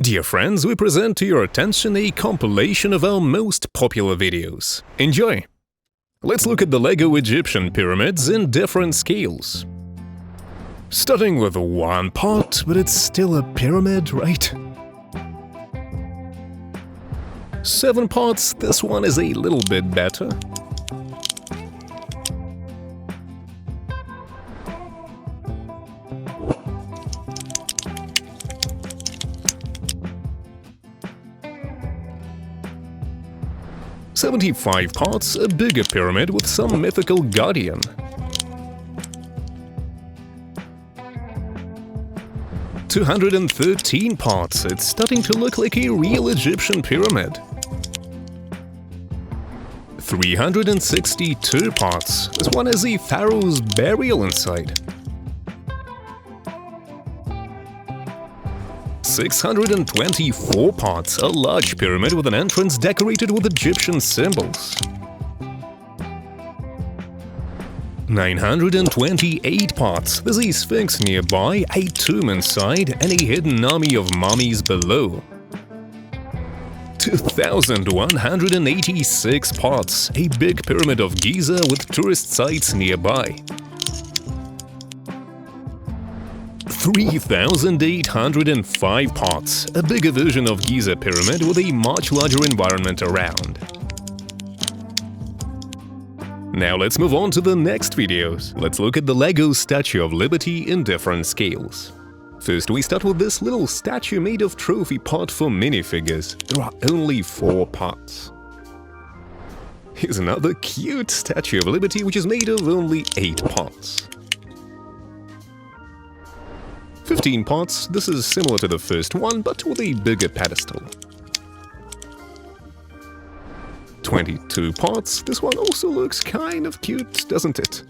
Dear friends, we present to your attention a compilation of our most popular videos. Enjoy! Let's look at the Lego Egyptian pyramids in different scales. Starting with one part, but it's still a pyramid, right? 7 parts, this one is a little bit better. "75 parts, a bigger pyramid with some mythical guardian." "213 parts, it's starting to look like a real Egyptian pyramid." 362 parts, this one has a pharaoh's burial inside. 624 parts, a large pyramid with an entrance decorated with Egyptian symbols. 928 parts, there's a sphinx nearby, a tomb inside, and a hidden army of mummies below. 2,186 parts, a big pyramid of Giza with tourist sites nearby. 3,805 parts, a bigger version of Giza pyramid with a much larger environment around. Now let's move on to the next videos. Let's look at the Lego Statue of Liberty in different scales. First, we start with this little statue made of trophy pot for minifigures. There are only 4 parts. Here's another cute Statue of Liberty which is made of only 8 parts. 15 parts, this is similar to the first one, but with a bigger pedestal. 22 parts, this one also looks kind of cute, doesn't it?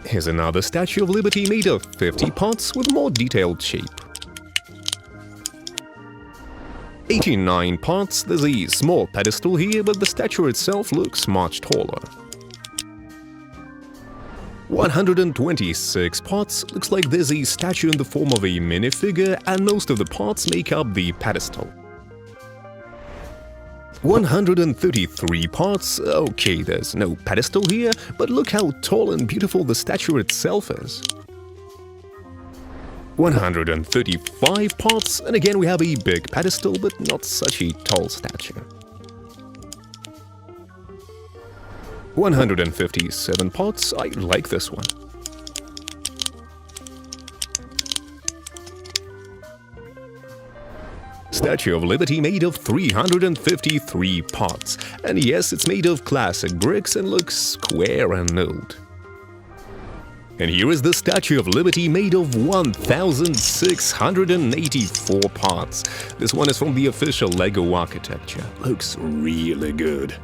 Here's another Statue of Liberty made of 50 parts with more detailed shape. 89 parts, there's a small pedestal here, but the statue itself looks much taller. 126 parts, looks like there's a statue in the form of a minifigure, and most of the parts make up the pedestal. 133 parts, okay, there's no pedestal here, but look how tall and beautiful the statue itself is. 135 parts, and again we have a big pedestal, but not such a tall statue. 157 parts, I like this one. Statue of Liberty made of 353 parts, and yes, it's made of classic bricks and looks square and old. And here is the Statue of Liberty made of 1,684 parts. This one is from the official Lego architecture. Looks really good.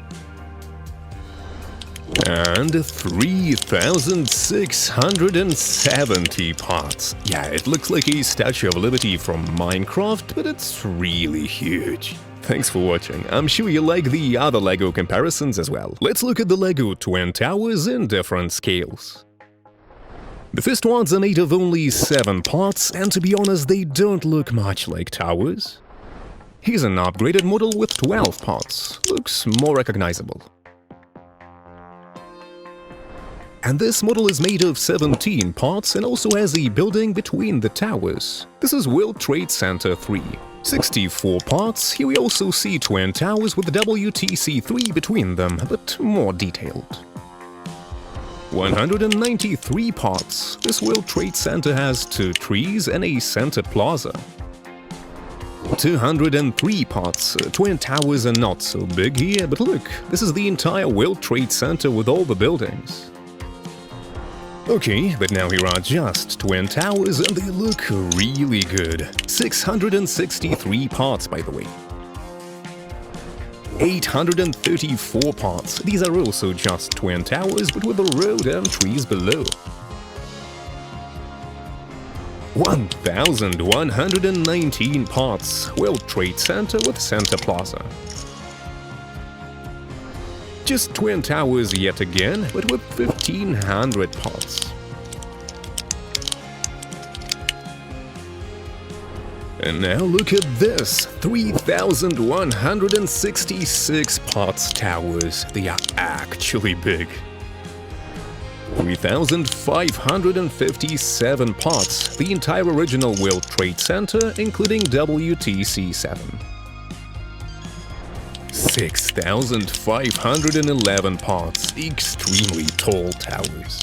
And 3,670 parts. Yeah, it looks like a Statue of Liberty from Minecraft, but it's really huge. Thanks for watching. I'm sure you like the other Lego comparisons as well. Let's look at the Lego Twin Towers in different scales. The first ones are made of only 7 parts, and to be honest, they don't look much like towers. Here's an upgraded model with 12 parts. Looks more recognizable. And this model is made of 17 parts and also has a building between the towers. This is World Trade Center 3. 64 parts, here we also see twin towers with WTC3 between them, but more detailed. 193 parts, this World Trade Center has 2 trees and a center plaza. 203 parts, twin towers are not so big here, but look, this is the entire World Trade Center with all the buildings. Okay, but now here are just twin towers and they look really good. 663 parts, by the way. 834 parts, these are also just twin towers but with a road and trees below. 1,119 parts, World Trade Center with Center Plaza. Just twin towers yet again, but with 1,500 parts. And now look at this, 3,166 parts towers. They are actually big. 3,557 parts, the entire original World Trade Center, including WTC-7. 6,511 parts, extremely tall towers.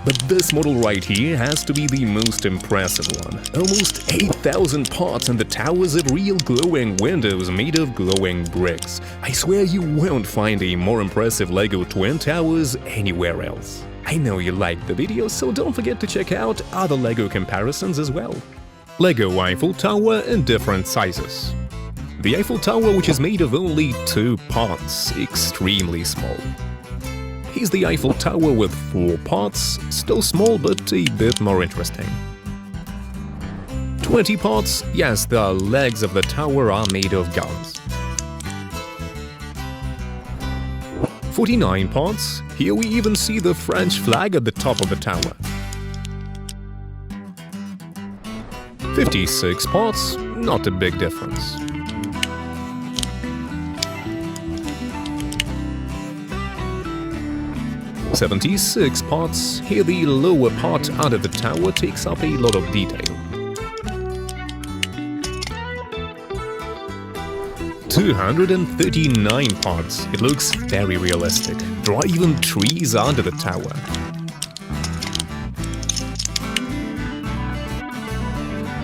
But this model right here has to be the most impressive one. Almost 8,000 parts, and the towers have real glowing windows made of glowing bricks. I swear you won't find a more impressive LEGO Twin Towers anywhere else. I know you liked the video, so don't forget to check out other LEGO comparisons as well. LEGO Eiffel Tower in different sizes. The Eiffel Tower, which is made of only 2 parts, extremely small. Here's the Eiffel Tower with 4 parts, still small but a bit more interesting. 20 parts, yes, the legs of the tower are made of guns. 49 parts, here we even see the French flag at the top of the tower. 56 parts, not a big difference. 76 parts, here the lower part under the tower takes up a lot of detail. 239 parts, it looks very realistic. There are even trees under the tower.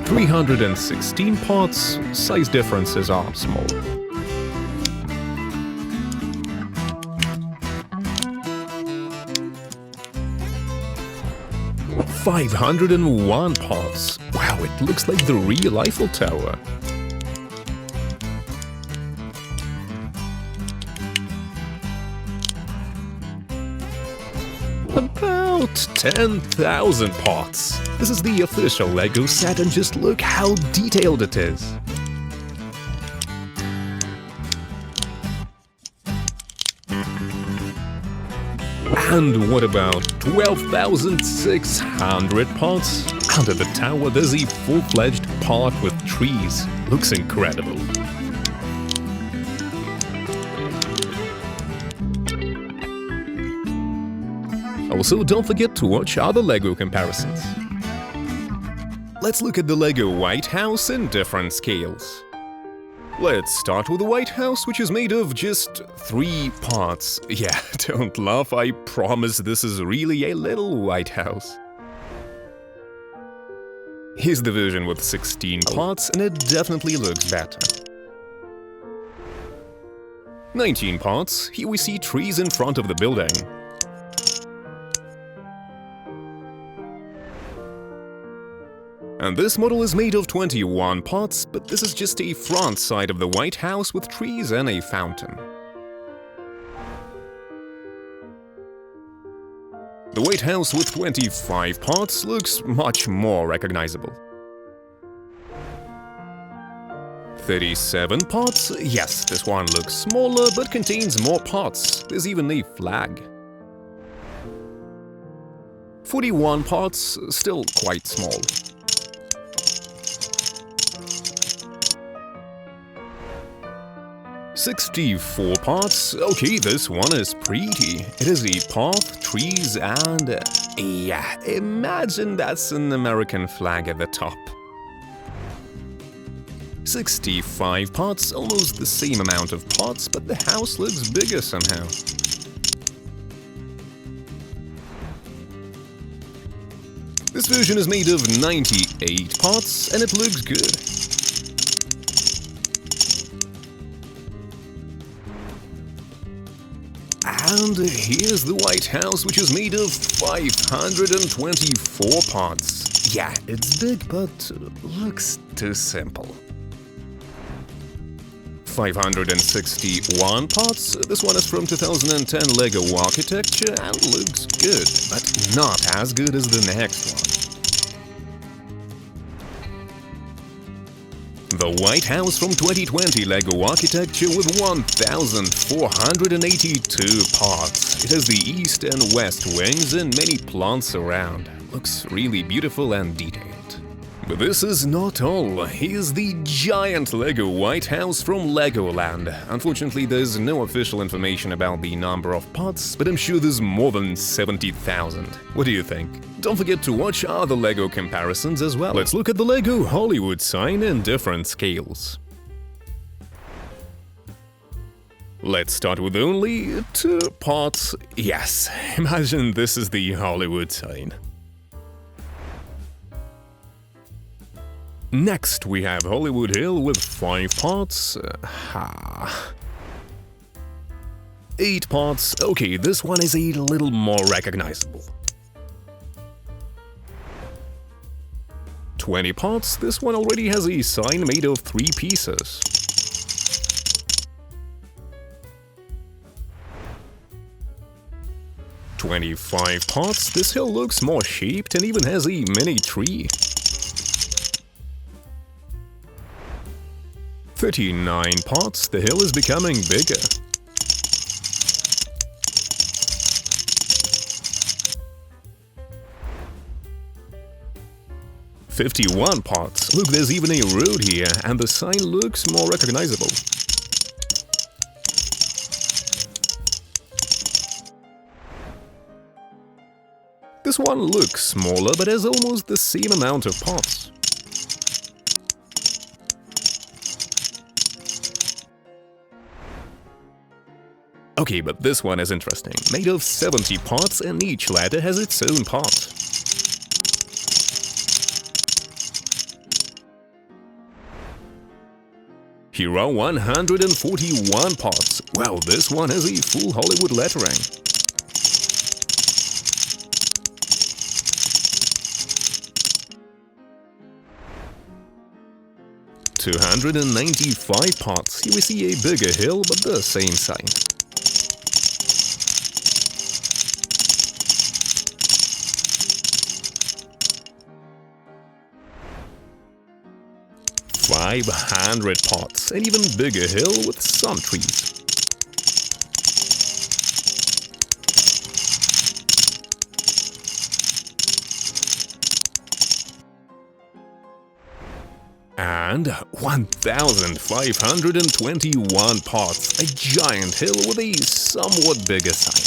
316 parts, size differences are small. 501 parts. Wow, it looks like the real Eiffel Tower. About 10,000 parts. This is the official LEGO set, and just look how detailed it is. And what about 12,600 parts? Under the tower there's a full-fledged park with trees. Looks incredible. Also, don't forget to watch other LEGO comparisons. Let's look at the LEGO White House in different scales. Let's start with the White House, which is made of just 3 parts. Yeah, don't laugh, I promise this is really a little White House. Here's the version with 16 parts, and it definitely looks better. 19 parts, here we see trees in front of the building. And this model is made of 21 parts, but this is just a front side of the White House with trees and a fountain. The White House with 25 parts looks much more recognizable. 37 parts? Yes, this one looks smaller but contains more parts. There's even a flag. 41 parts, still quite small. 64 parts. Okay, this one is pretty. It is a path, trees, and yeah, imagine that's an American flag at the top. 65 parts, almost the same amount of parts, but the house looks bigger somehow. This version is made of 98 parts, and it looks good. And here's the White House, which is made of 524 parts. Yeah, it's big, but looks too simple. 561 parts. This one is from 2010 LEGO Architecture and looks good, but not as good as the next one. The White House from 2020 LEGO architecture with 1,482 parts. It has the east and west wings and many plants around. Looks really beautiful and detailed. But this is not all. Here's the giant LEGO White House from Legoland. Unfortunately, there's no official information about the number of parts, but I'm sure there's more than 70,000. What do you think? Don't forget to watch other LEGO comparisons as well. Let's look at the LEGO Hollywood sign in different scales. Let's start with only 2 parts. Yes, imagine this is the Hollywood sign. Next, we have Hollywood Hill with 5 parts. 8 parts. Okay, this one is a little more recognizable. 20 parts. This one already has a sign made of 3 pieces. "25 parts. This hill looks more shaped and even has a mini tree. 39 parts. The hill is becoming bigger. "51 parts. Look, there's even a road here, and the sign looks more recognizable. This one looks smaller, but has almost the same amount of parts. Okay, but this one is interesting. Made of 70 parts, and each ladder has its own part. Here are 141 parts. Wow, this one has a full Hollywood lettering. "295 parts. Here we see a bigger hill, but the same sign. "500 parts. An even bigger hill with some trees. And 1,521 parts. A giant hill with a somewhat bigger sign.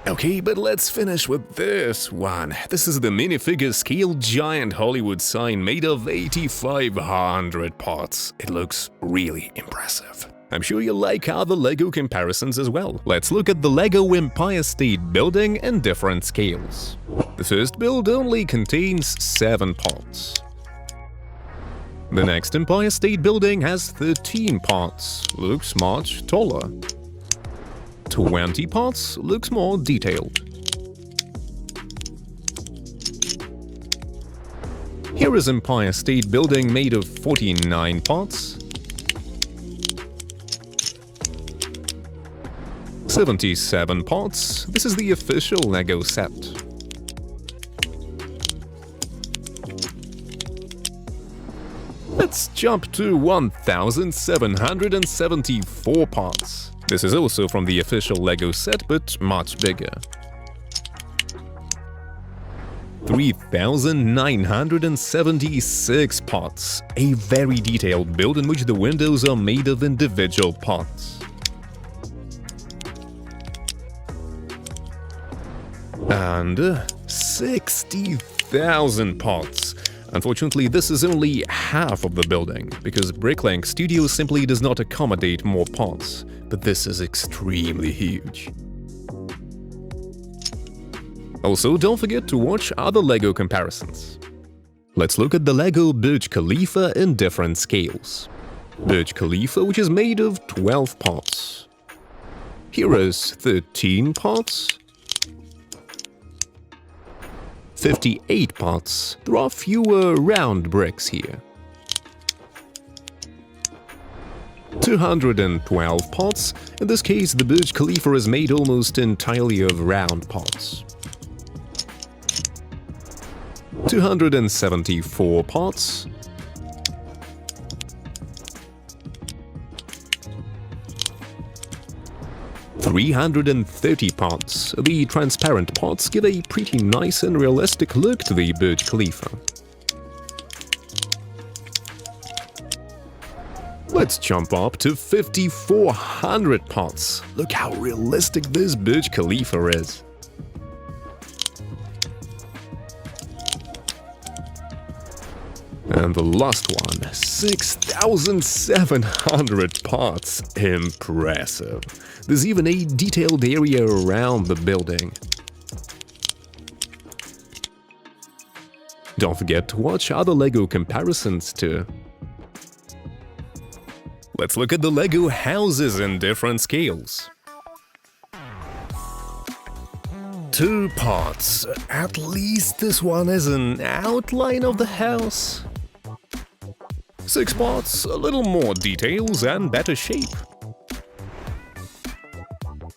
Okay, but let's finish with this one. This is the minifigure scale giant Hollywood sign made of 8,500 parts. It looks really impressive. I'm sure you like other LEGO comparisons as well. Let's look at the LEGO Empire State Building in different scales. The first build only contains 7 parts. The next Empire State Building has 13 parts. Looks much taller. 20 parts. Looks more detailed. Here is Empire State Building made of 49 parts. 77 parts. This is the official LEGO set. Let's jump to 1,774 parts. This is also from the official LEGO set, but much bigger. 3,976 parts. A very detailed build in which the windows are made of individual parts. And 60,000 parts. Unfortunately, this is only half of the building, because Bricklink Studios simply does not accommodate more parts, but this is extremely huge. Also, don't forget to watch other LEGO comparisons. Let's look at the LEGO BGE Khalifa in different scales. BGE Khalifa, which is made of 12 parts. Here is 13 parts. 58 parts. There are fewer round bricks here. 212 parts. In this case, the BGE Khalifa is made almost entirely of round parts. 274 parts. 330 parts. The transparent parts give a pretty nice and realistic look to the BGE Khalifa. Let's jump up to 5,400 parts. Look how realistic this BGE Khalifa is. And the last one, 6,700 parts. Impressive. There's even a detailed area around the building. Don't forget to watch other LEGO comparisons too. Let's look at the LEGO houses in different scales. 2 parts. At least this one is an outline of the house. 6 parts, a little more details and better shape.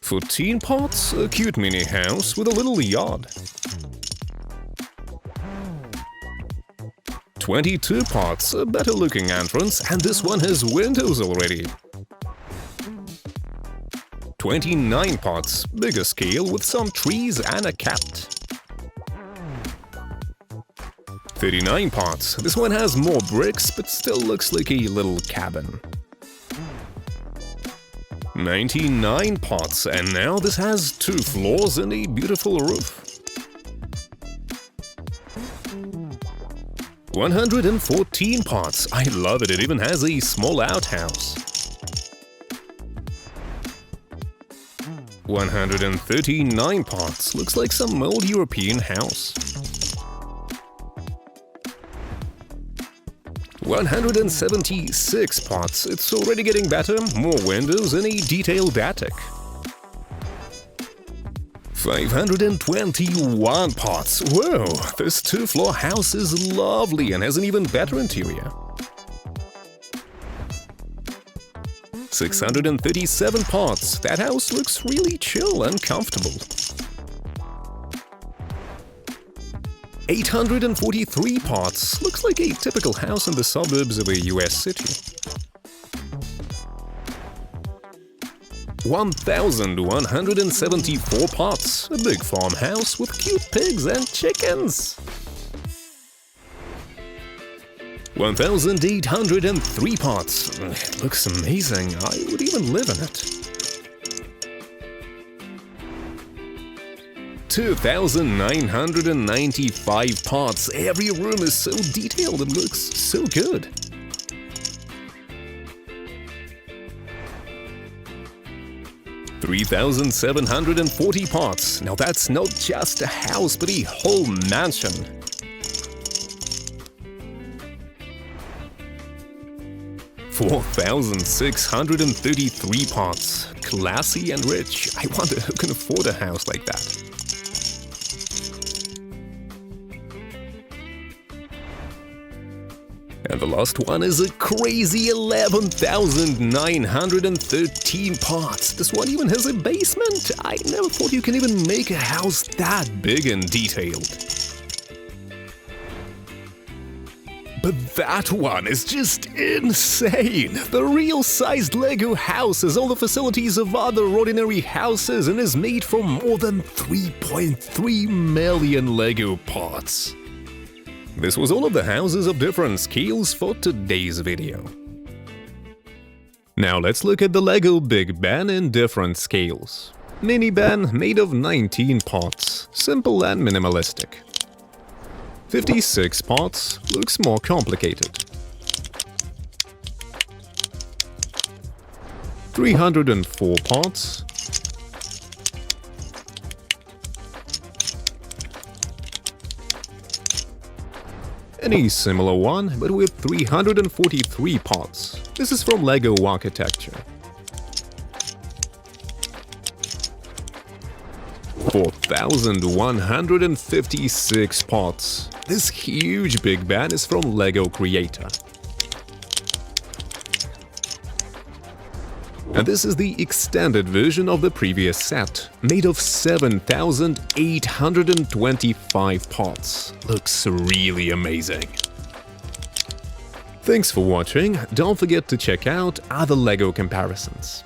14 parts, a cute mini house with a little yard. 22 parts, a better looking entrance, and this one has windows already. 29 parts, bigger scale with some trees and a cat. 39 parts, this one has more bricks but still looks like a little cabin. 99 parts, and now this has 2 floors and a beautiful roof. 114 parts, I love it, it even has a small outhouse. 139 parts, looks like some old European house. 176 parts, it's already getting better, more windows and a detailed attic. 521 parts, whoa, this 2-floor house is lovely and has an even better interior. 637 parts, that house looks really chill and comfortable. 843 parts, looks like a typical house in the suburbs of a US city. 1,174 parts, a big farmhouse with cute pigs and chickens. 1,803 parts, it looks amazing, I would even live in it. 2,995 parts, every room is so detailed, it looks so good. 3,740 parts, now that's not just a house but a whole mansion. 4,633 parts, classy and rich, I wonder who can afford a house like that. And the last one is a crazy 11,913 parts. This one even has a basement. I never thought you can even make a house that big and detailed. But that one is just insane! The real-sized LEGO house has all the facilities of other ordinary houses and is made from more than 3.3 million LEGO parts. This was all of the houses of different scales for today's video. Now let's look at the LEGO Big Ben in different scales. Mini Ben made of 19 parts, simple and minimalistic. 56 parts, looks more complicated. 304 parts. And a similar one, but with 343 parts. This is from LEGO Architecture. 4,156 parts. This huge Big Ben is from LEGO Creator. And this is the extended version of the previous set, made of 7,825 parts. Looks really amazing. Thanks for watching, don't forget to check out other LEGO comparisons.